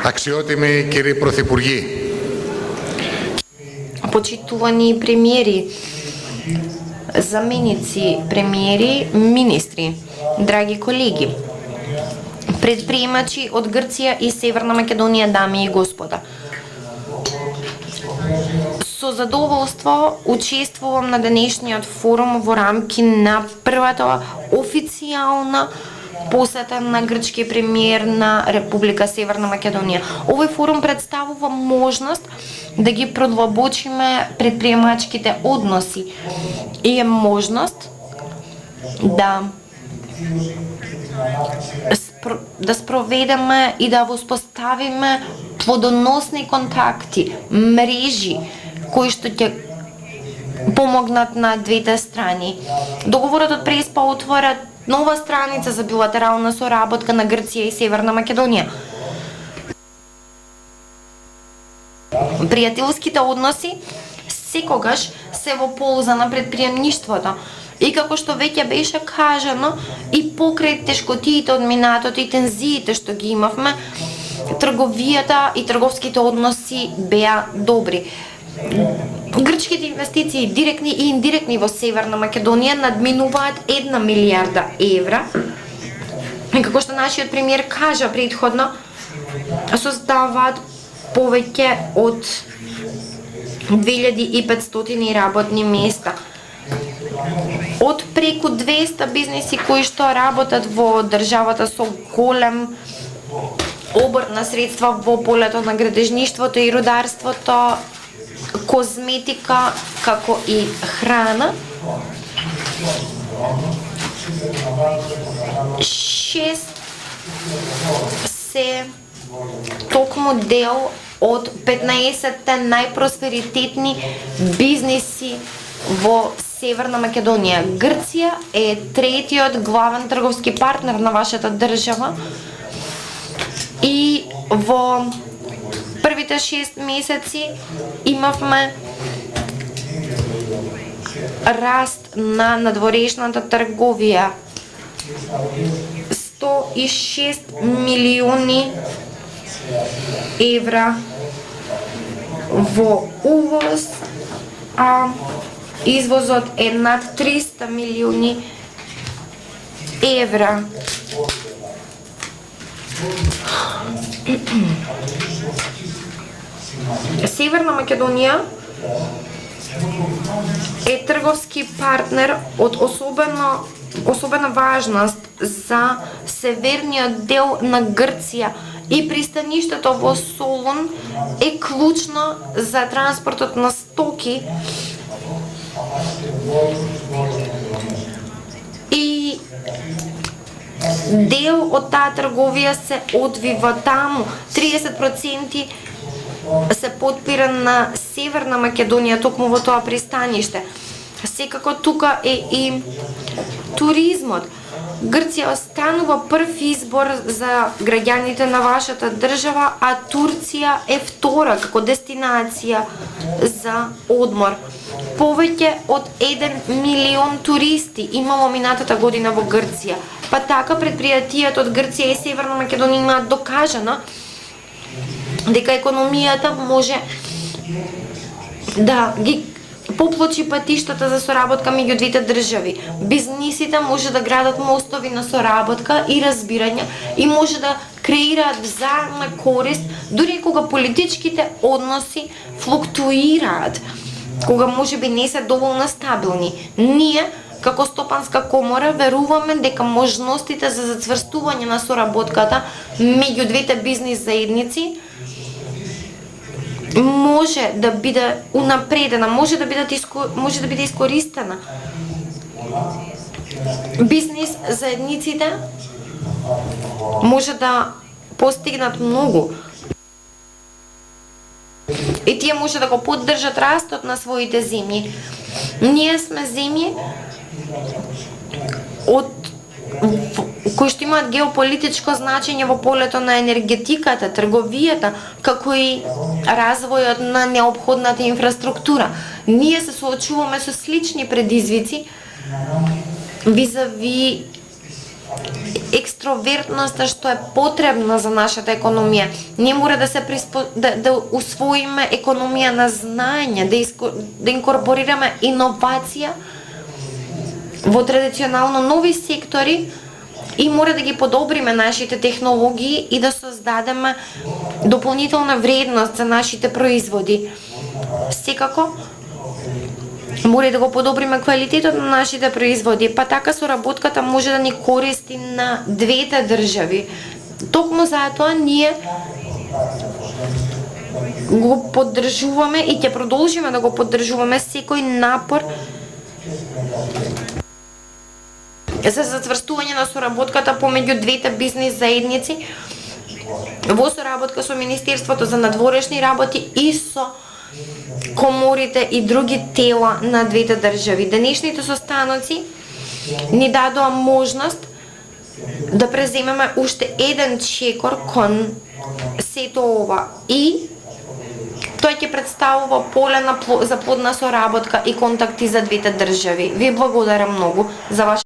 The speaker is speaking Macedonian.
Αξιότιμοι κύριοι Πρωθυπουργοί. Почитувани премиери, заменици премиери, министри, драги колеги, предприемачи од Грција и Северна Македонија, дами и господа. Со задоволство учествувам на денешниот форум во рамки на првата официјална посета на грчки премиер на Република Северна Македонија. Овој форум представува можност да ги продлабочиме предприемачките односи и е можност да спроведеме и да воспоставиме плодоносни контакти, мрежи кои што ќе помогнат на двете страни. Договорот од Преспа отвора нова страница за билатерална соработка на Грција и Северна Македонија. Пријателските односи секогаш се во полза на предприемништвото. И како што веќе беше кажано, и покрај тешкотиите од минатото и тензиите што ги имавме, трговијата и трговските односи беа добри. Грчките инвестиции, директни и индиректни во Северна Македонија, надминуваат 1 милијарда евра. И како што нашиот премиер кажа претходно, создаваат повеќе од 2500 работни места. Од преку 200 бизнеси кои што работат во државата со голем обрт на средства во полето на градежништвото и рударството, козметика, како и храна. 6 се токму дел од 15-те најпросперитетни бизнеси во Северна Македонија. Грција е третиот главен трговски партнер на вашата држава и во првите 6 месеци имавме раст на надворешната трговија 106 милиони евра во увоз, а извозот е над 300 милиони евра. Северна Македонија е трговски партнер од особена важност за северниот дел на Грција и пристаништето во Солун е клучно за транспортот на стоки и дел од таа трговија се одвива таму. 30% се подпира на Северна Македонија токму во тоа пристаниште. Секако тука е и туризмот. Грција останува прв избор за граѓаните на вашата држава, а Турција е втора како дестинација за одмор. Повеќе од 1 милион туристи имало минатата година во Грција. Па така предпријатијата од Грција и Северна Македонија имаат докажано дека економијата може да ги поплочи патиштата за соработка меѓу двете држави. Бизнисите може да градат мостови на соработка и разбирање и може да креираат взаимна корист дури кога политичките односи флуктуираат, кога можеби не се доволно стабилни. Ние како Стопанска комора веруваме дека можностите за зацврстување на соработката меѓу двете бизнис заедници може да биде унапредена, може да биде искористена. Бизнис заедниците може да постигнат многу. И тие може да го поддржат растот на своите земји. Ние сме земји кои што имаат геополитичко значење во полето на енергетиката, трговијата, како и развојот на неопходната инфраструктура. Ние се соочуваме со слични предизвици визави екстровертноста што е потребна за нашата економија. Ние мора да се да усвоиме економија на знаење, да инкорпорираме иновација во традиционално нови сектори и мора да ги подобриме нашите технологии и да создадеме дополнителна вредност за нашите производи. Секако, мора да го подобриме квалитетот на нашите производи, па така соработката може да ни користи на двете држави. Токму затоа ние го поддржуваме и ќе продолжиме да го поддржуваме секој напор за затврстување на соработката помеѓу двете бизнис заедници во соработка со Министерството за надворешни работи и со коморите и други тела на двете држави. Денешните состаноци ни дадоа можност да преземеме уште еден чекор кон сето ова и тој ќе представува поле за плодна соработка и контакти за двете држави. Ви благодарам многу за